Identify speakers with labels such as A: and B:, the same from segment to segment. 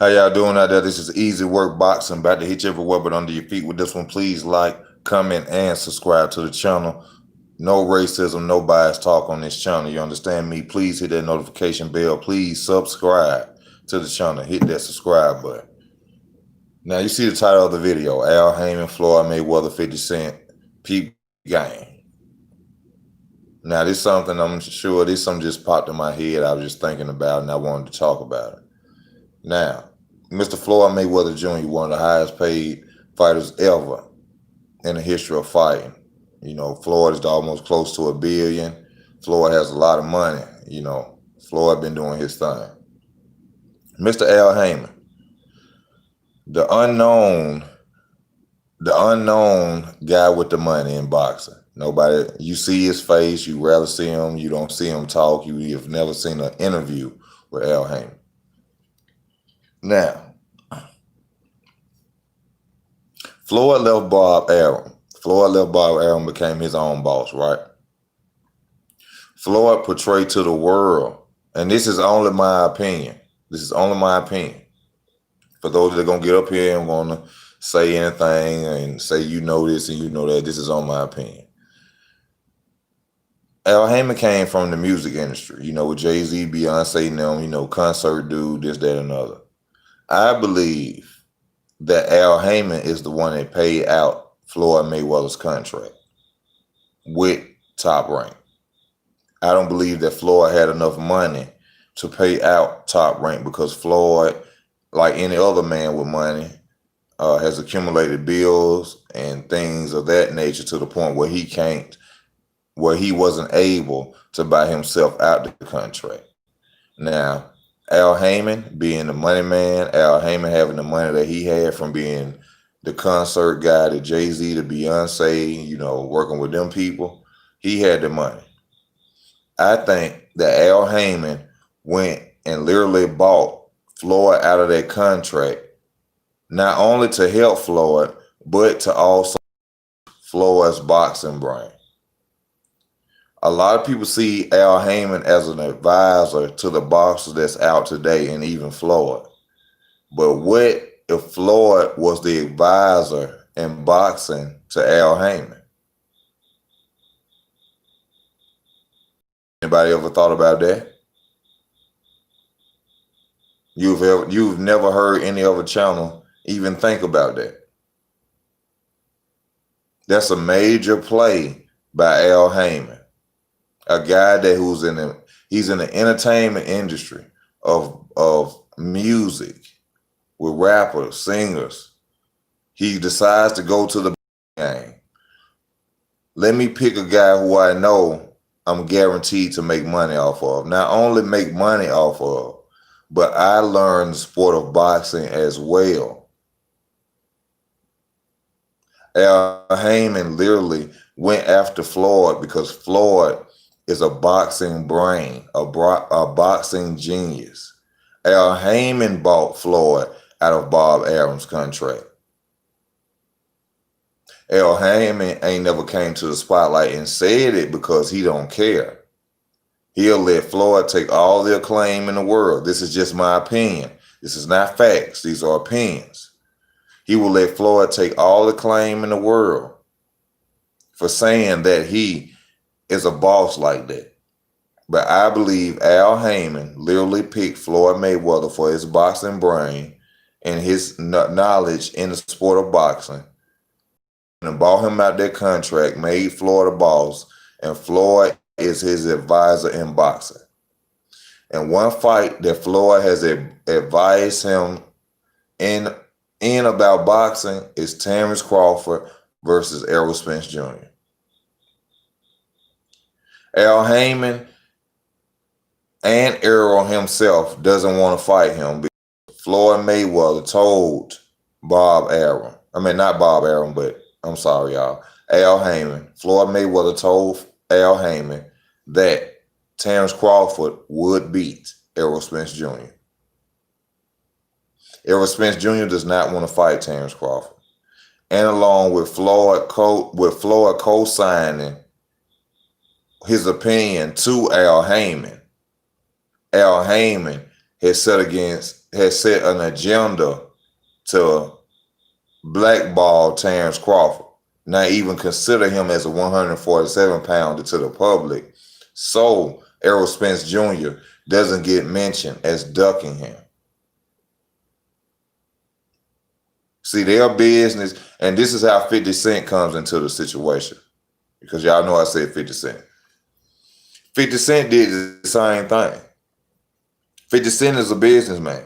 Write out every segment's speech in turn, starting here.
A: How y'all doing out there? This is Easy Work Boxing. About to hit you everywhere but under your feet with this one. Please like, comment, and subscribe to the channel. No racism, no bias talk on this channel. You understand me? Please hit that notification bell. Please subscribe to the channel. Hit that subscribe button. Now, you see the title of the video. Al Haymon, Floyd Mayweather, 50 Cent, Peep Game. Now, this is something I'm sure this something just popped in my head. I was just thinking about it and I wanted to talk about it. Now, Mr. Floyd Mayweather Jr., one of the highest paid fighters ever in the history of fighting. You know, Floyd is almost close to $1 billion. Floyd has a lot of money. You know, Floyd been doing his thing. Mr. Al Haymon, the unknown guy with the money in boxing. Nobody, you see his face, you rarely see him, you don't see him talk, you have never seen an interview with Al Haymon. Now, Floyd left Bob Arum. Floyd left Bob Arum, became his own boss, right? Floyd portrayed to the world, and this is only my opinion. This is only my opinion. For those that are going to get up here and want to say anything and say you know this and you know that, this is on my opinion. Al Haymon came from the music industry, you know, with Jay-Z, Beyonce, and them, you know, concert dude, this, that, and other. I believe that Al Haymon is the one that paid out Floyd Mayweather's contract with Top Rank. I don't believe that Floyd had enough money to pay out Top Rank because Floyd, like any other man with money, has accumulated bills and things of that nature to the point where he wasn't able to buy himself out the contract. Now, Al Haymon being the money man, Al Haymon having the money that he had from being the concert guy, the Jay-Z, the Beyonce, you know, working with them people, he had the money. I think that Al Haymon went and literally bought Floyd out of that contract, not only to help Floyd, but to also Floyd's boxing brain. A lot of people see Al Haymon as an advisor to the boxers that's out today and even Floyd. But what if Floyd was the advisor in boxing to Al Haymon? Anybody ever thought about that? You've never heard any other channel even think about that. That's a major play by Al Haymon. A guy that he's in the entertainment industry of music with rappers, singers. He decides to go to the game. Let me pick a guy who I know I'm guaranteed to make money off of. Not only make money off of, but I learned the sport of boxing as well. Al Haymon literally went after Floyd because Floyd is a boxing brain, a boxing genius. Al Haymon bought Floyd out of Bob Arum's contract. Al Haymon ain't never came to the spotlight and said it because he don't care. He'll let Floyd take all the acclaim in the world. This is just my opinion. This is not facts. These are opinions. He will let Floyd take all the claim in the world for saying that he is a boss like that. But I believe Al Haymon literally picked Floyd Mayweather for his boxing brain and his knowledge in the sport of boxing and bought him out that contract, made Floyd a boss, and Floyd is his advisor in boxing. And one fight that Floyd has advised him in about boxing is Terrence Crawford versus Errol Spence Jr. Al Haymon and Errol himself doesn't want to fight him because Floyd Mayweather told Bob Arum, I mean, not Bob Arum, but I'm sorry, y'all, Al Haymon. Floyd Mayweather told Al Haymon that Terrence Crawford would beat Errol Spence Jr. Errol Spence Jr. does not want to fight Terrence Crawford. And along with Floyd co-signing his opinion to Al Haymon has set an agenda to blackball Terrence Crawford, not even consider him as a 147 pounder to the public. So Errol Spence Jr. doesn't get mentioned as ducking him. See, their business, and this is how 50 Cent comes into the situation. Because y'all know I said 50 Cent. 50 Cent did the same thing. 50 Cent is a businessman.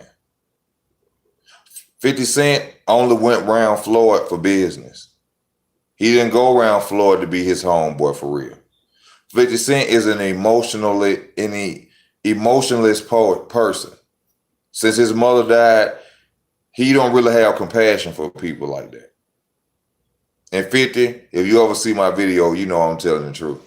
A: 50 Cent only went around Floyd for business. He didn't go around Floyd to be his homeboy for real. 50 Cent is an emotionalist person. Since his mother died, he don't really have compassion for people like that. And 50, if you ever see my video, you know I'm telling the truth.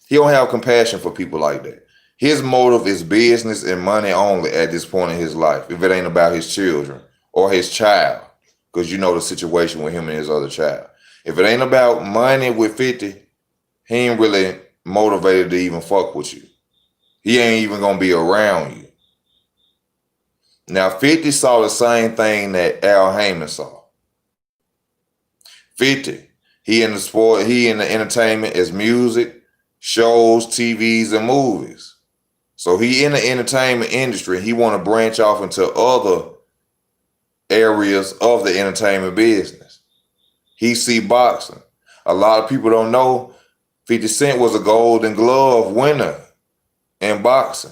A: He don't have compassion for people like that. His motive is business and money only at this point in his life, if it ain't about his children or his child, because you know the situation with him and his other child. If it ain't about money with 50, he ain't really motivated to even fuck with you. He ain't even gonna be around you. Now, 50 saw the same thing that Al Haymon saw. 50, he in the entertainment as music, shows, TVs, and movies. So he in the entertainment industry. He want to branch off into other areas of the entertainment business. He see boxing. A lot of people don't know 50 Cent was a Golden Glove winner in boxing.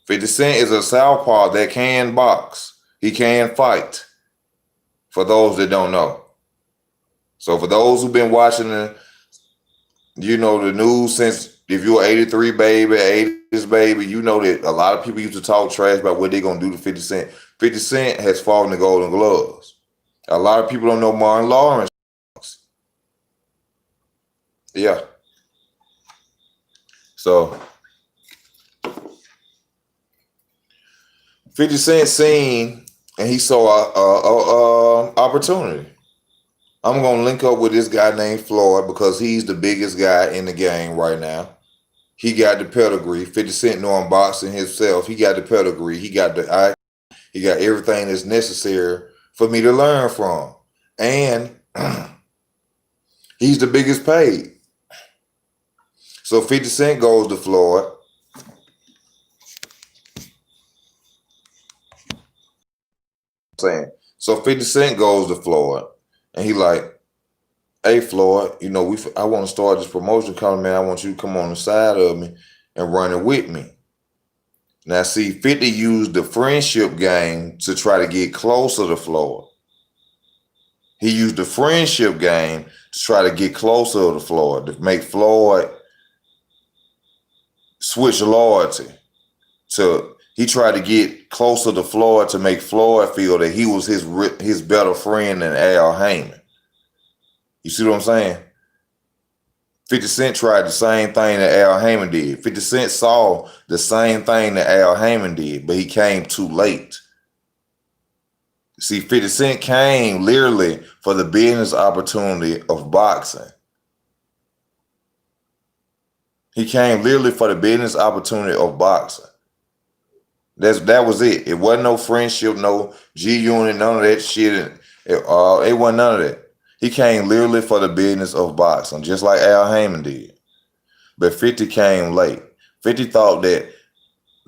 A: 50 Cent is a southpaw that can box. He can fight, for those that don't know. So for those who've been watching the news since, if you're 83 baby, 80s baby, you know that a lot of people used to talk trash about what they're going to do to 50 Cent. 50 Cent has fought in the Golden Gloves. A lot of people don't know Martin Lawrence. Yeah. So 50 Cent seen and he saw a opportunity. I'm going to link up with this guy named Floyd because he's the biggest guy in the game right now. He got the pedigree. 50 Cent knowing boxing himself. He got the pedigree. He got the eye. He got everything that's necessary for me to learn from. And he's the biggest paid. So 50 Cent goes to Floyd. So 50 Cent goes to Floyd. And he like, hey, Floyd, I want to start this promotion company, man. I want you to come on the side of me and run it with me. Now, see, 50 used the friendship game to try to get closer to Floyd. He used the friendship game to try to get closer to Floyd, to make Floyd switch loyalty. He tried to get closer to Floyd to make Floyd feel that he was his better friend than Al Haymon. You see what I'm saying? 50 Cent tried the same thing that Al Haymon did. 50 Cent saw the same thing that Al Haymon did, but he came too late. See, 50 Cent came literally for the business opportunity of boxing. He came literally for the business opportunity of boxing. That was it. It wasn't no friendship, no G-Unit, none of that shit. It wasn't none of that. He came literally for the business of boxing, just like Al Haymon did. But 50 came late. 50 thought that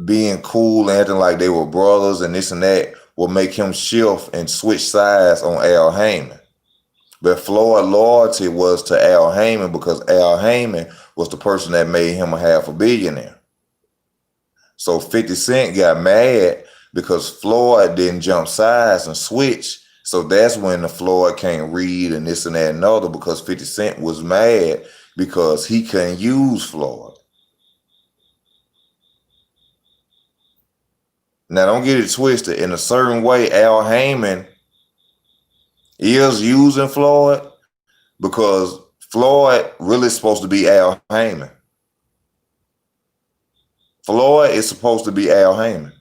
A: being cool and acting like they were brothers and this and that would make him shift and switch sides on Al Haymon. But Floyd's loyalty was to Al Haymon because Al Haymon was the person that made him a half a billionaire. So 50 Cent got mad because Floyd didn't jump sides and switch. So that's when the Floyd can't read and this and that and other, because 50 Cent was mad because he couldn't use Floyd. Now, don't get it twisted. In a certain way, Al Haymon is using Floyd because Floyd really is supposed to be Al Haymon. Floyd is supposed to be Al Haymon.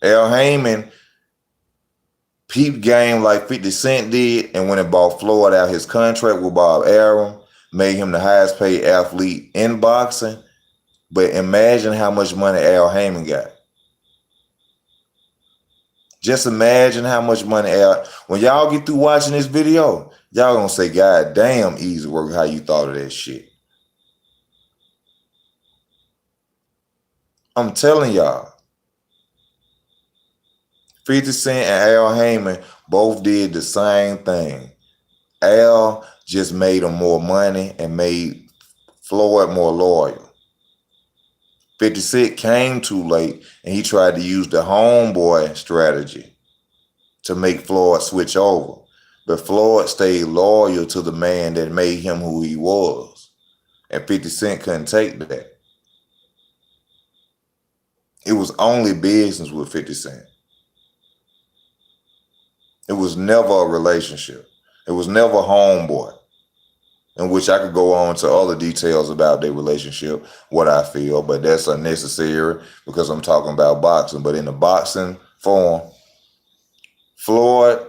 A: Al Haymon peep game like 50 Cent did, and when it bought Floyd out his contract with Bob Arum, made him the highest paid athlete in boxing, But imagine how much money Al Haymon got. Just imagine how much money Al. When y'all get through watching this video, y'all gonna say, "God damn, easy work, how you thought of that shit." I'm telling y'all, 50 Cent and Al Haymon both did the same thing. Al just made him more money and made Floyd more loyal. 50 Cent came too late and he tried to use the homeboy strategy to make Floyd switch over. But Floyd stayed loyal to the man that made him who he was. And 50 Cent couldn't take that. It was only business with 50 Cent. It was never a relationship. It was never homeboy. In which I could go on to other details about their relationship, what I feel, but that's unnecessary because I'm talking about boxing. But in the boxing form, Floyd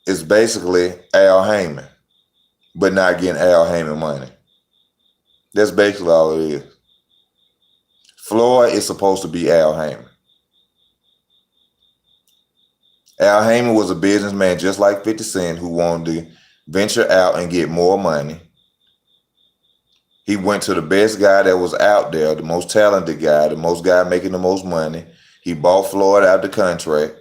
A: is basically Al Haymon, but not getting Al Haymon money. That's basically all it is. Floyd is supposed to be Al Haymon. Al Haymon was a businessman just like 50 Cent who wanted to venture out and get more money. He went to the best guy that was out there, the most talented guy, the most guy making the most money. He bought Floyd out the contract.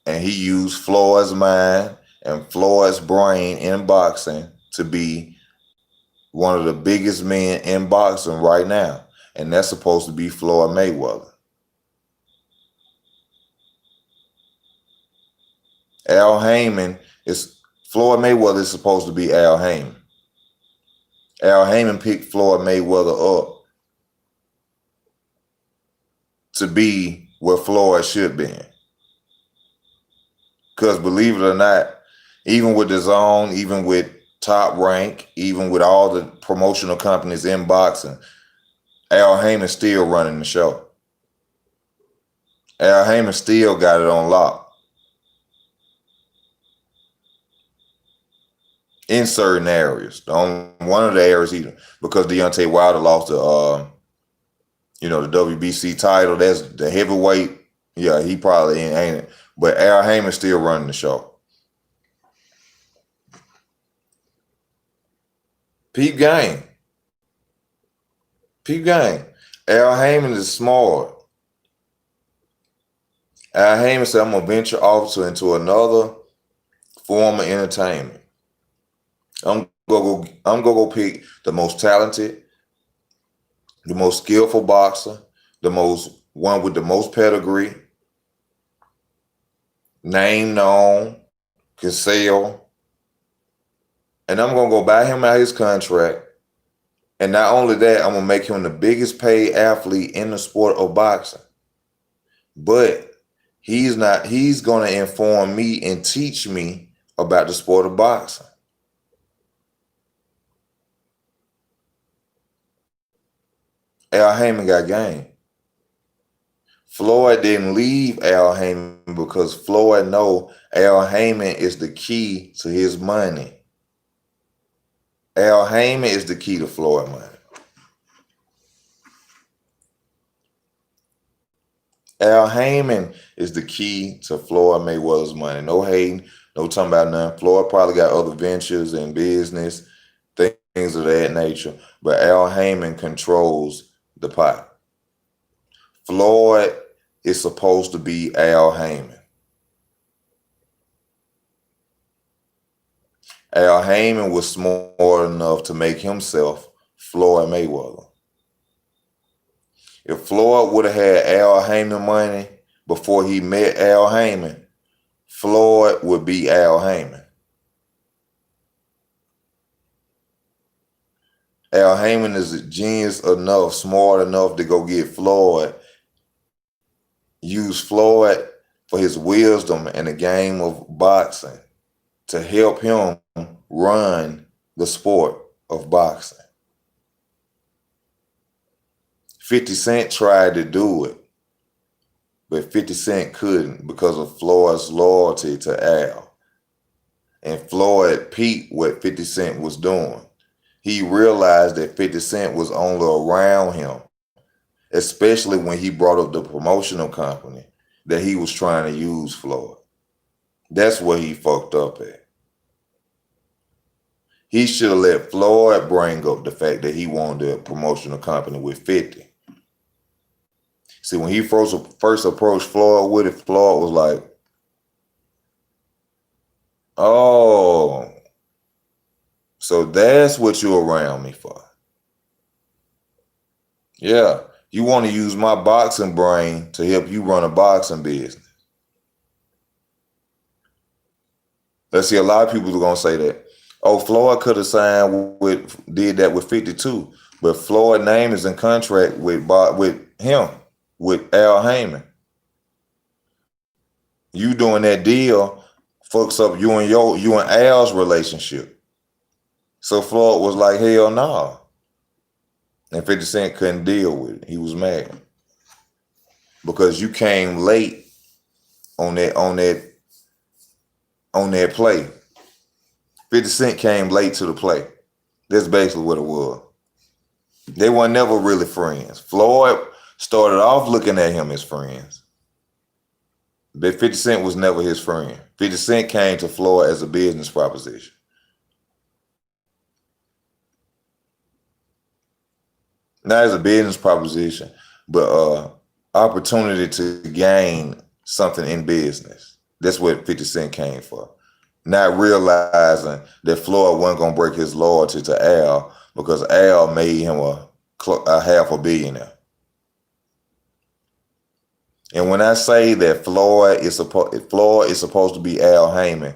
A: And he used Floyd's mind and Floyd's brain in boxing to be one of the biggest men in boxing right now. And that's supposed to be Floyd Mayweather. Floyd Mayweather is supposed to be Al Haymon. Al Haymon picked Floyd Mayweather up to be where Floyd should be. Because believe it or not, even with DAZN, even with Top Rank, even with all the promotional companies in boxing, Al Haymon's still running the show. Al Haymon still got it on lock. In certain areas. One of the areas, because Deontay Wilder lost the WBC title, that's the heavyweight. Yeah, he probably ain't it. But Al Haymon's still running the show. Peep game. Al Haymon is smart. Al Haymon said, "I'm gonna venture off into another form of entertainment. I'm gonna go pick the most talented, the most skillful boxer, one with the most pedigree, name known, can sell, and I'm gonna go buy him out his contract. And not only that, I'm gonna make him the biggest paid athlete in the sport of boxing. But he's gonna inform me and teach me about the sport of boxing." Al Haymon got game. Floyd didn't leave Al Haymon because Floyd know Al Haymon is the key to his money. Al Haymon is the key to Floyd money. Al Haymon is the key to Floyd Mayweather's money. No hating, no talking about nothing. Floyd probably got other ventures in business, things of that nature. But Al Haymon controls the pot. Floyd is supposed to be Al Haymon. Al Haymon was smart enough to make himself Floyd Mayweather. If Floyd would have had Al Haymon money before he met Al Haymon, Floyd would be Al Haymon. Al Haymon is a genius enough, smart enough to go get Floyd, use Floyd for his wisdom in the game of boxing to help him run the sport of boxing. 50 Cent tried to do it, but 50 Cent couldn't because of Floyd's loyalty to Al. And Floyd peeped what 50 Cent was doing. he realized that 50 Cent was only around him, especially when he brought up the promotional company that he was trying to use Floyd. That's where he fucked up at. He should have let Floyd bring up the fact that he wanted a promotional company with 50. See, when he first approached Floyd with it, Floyd was like, oh, so that's what you're around me for. Yeah, you want to use my boxing brain to help you run a boxing business. Let's see, a lot of people are going to say that, oh, Floyd could have did that with 52, but Floyd's name is in contract with him, with Al Haymon. You doing that deal fucks up you and Al's relationship. So Floyd was like, hell no. Nah. And 50 Cent couldn't deal with it. He was mad. Because you came late on that play. 50 Cent came late to the play. That's basically what it was. They weren't never really friends. Floyd started off looking at him as friends. But 50 Cent was never his friend. 50 Cent came to Floyd as a business proposition. Not as a business proposition, but opportunity to gain something in business. That's what 50 Cent came for. Not realizing that Floyd wasn't going to break his loyalty to Al because Al made him a half a billionaire. And when I say that Floyd is supposed to be Al Haymon,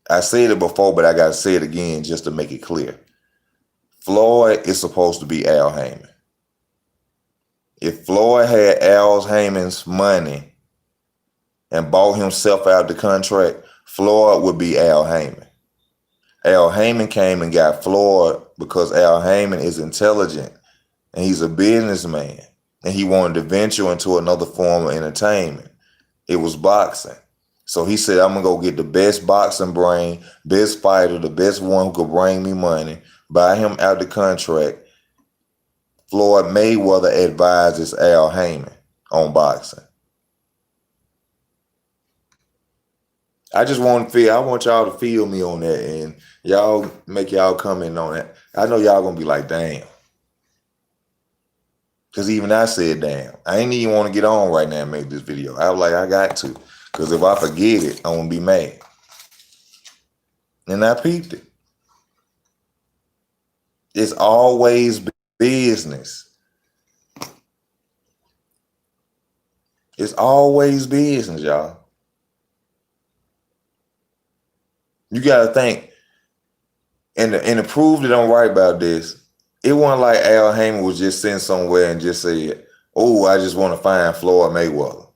A: I said it before, but I got to say it again just to make it clear. Floyd is supposed to be Al Haymon. If Floyd had Al Haymon's money and bought himself out the contract, Floyd would be Al Haymon. Al Haymon came and got Floyd because Al Haymon is intelligent and he's a businessman and he wanted to venture into another form of entertainment. It was boxing. So he said, I'm going to go get the best boxing brain, best fighter, the best one who could bring me money, buy him out the contract. Floyd Mayweather advises Al Haymon on boxing. I want y'all to feel me on that, and y'all make y'all comment on that. I know y'all gonna be like, damn. Because even I said, damn. I ain't even want to get on right now and make this video. I was like, I got to. Because if I forget it, I'm gonna be mad. And I peeped it. It's always business. It's always business, y'all. You gotta think, and to prove that I'm right about this, it wasn't like Al Haymon was just sitting somewhere and just said, oh, I just want to find Floyd Mayweather.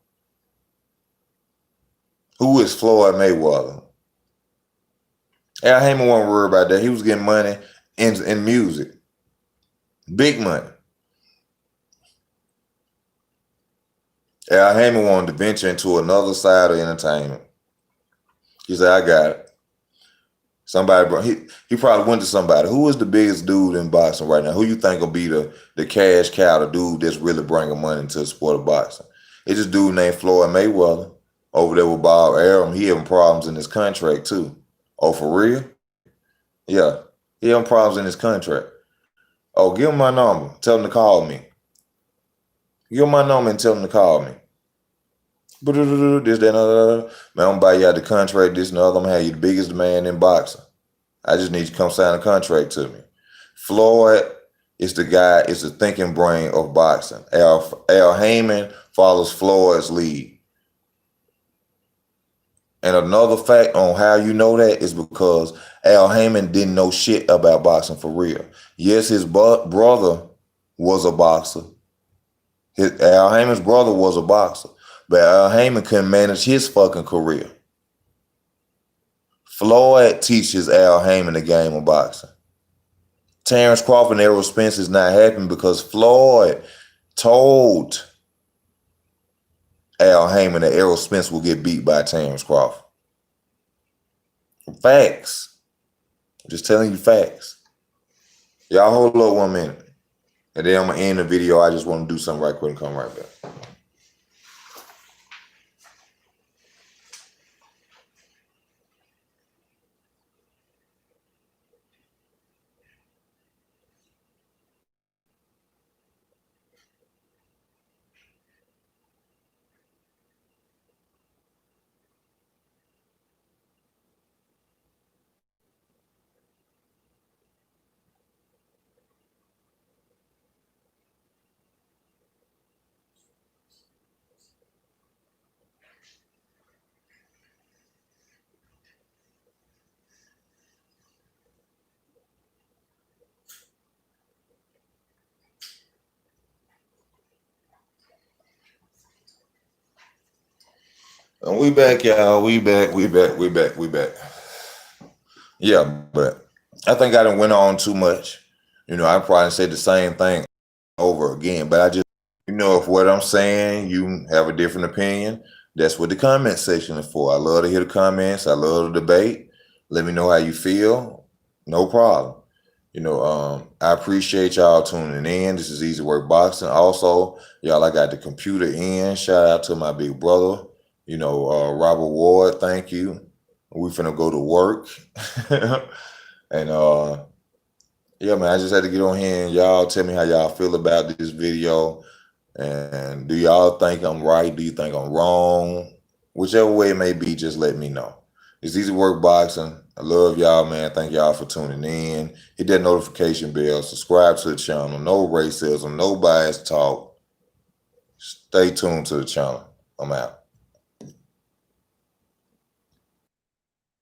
A: Who is Floyd Mayweather? Al Haymon wasn't worried about that. He was getting money in music. Big money. Al Haymon wanted to venture into another side of entertainment. He said, I got it. He probably went to somebody. Who is the biggest dude in boxing right now? Who you think will be the cash cow, the dude that's really bringing money into the sport of boxing? It's this dude named Floyd Mayweather over there with Bob Arum. He having problems in his contract too. Oh, for real? Yeah. He having problems in his contract. Oh, give him my number. Tell him to call me. Give him my number and tell him to call me. This, that, man, I'm gonna buy you out the contract, this and the other. I'm gonna have you the biggest man in boxing. I just need you to come sign a contract to me. Floyd is the guy, is the thinking brain of boxing. Al Haymon follows Floyd's lead. And another fact on how you know that is because Al Haymon didn't know shit about boxing for real. Yes, his brother was a boxer. Al Haymon's brother was a boxer. But Al Haymon couldn't manage his fucking career. Floyd teaches Al Haymon the game of boxing. Terrence Crawford and Errol Spence is not happening because Floyd told Al Haymon that Errol Spence will get beat by Terrence Crawford. Facts. I'm just telling you facts. Y'all hold up 1 minute. And then I'm gonna end the video. I just want to do something right quick and come right back. And we back, y'all. We back. We back. We back. We back. Yeah, but I think I done went on too much. I probably said the same thing over again, but I just, if what I'm saying, you have a different opinion, that's what the comment section is for. I love to hear the comments. I love the debate. Let me know how you feel. No problem. I appreciate y'all tuning in. This is Easy Work Boxing. Also, y'all, I got the computer in. Shout out to my big brother, Robert Ward. Thank you. We finna go to work. And yeah, man, I just had to get on here and y'all tell me how y'all feel about this video. And do y'all think I'm right? Do you think I'm wrong? Whichever way it may be, just let me know. It's Easy Work Boxing. I love y'all, man. Thank y'all for tuning in. Hit that notification bell. Subscribe to the channel. No racism, no bias talk. Stay tuned to the channel. I'm out.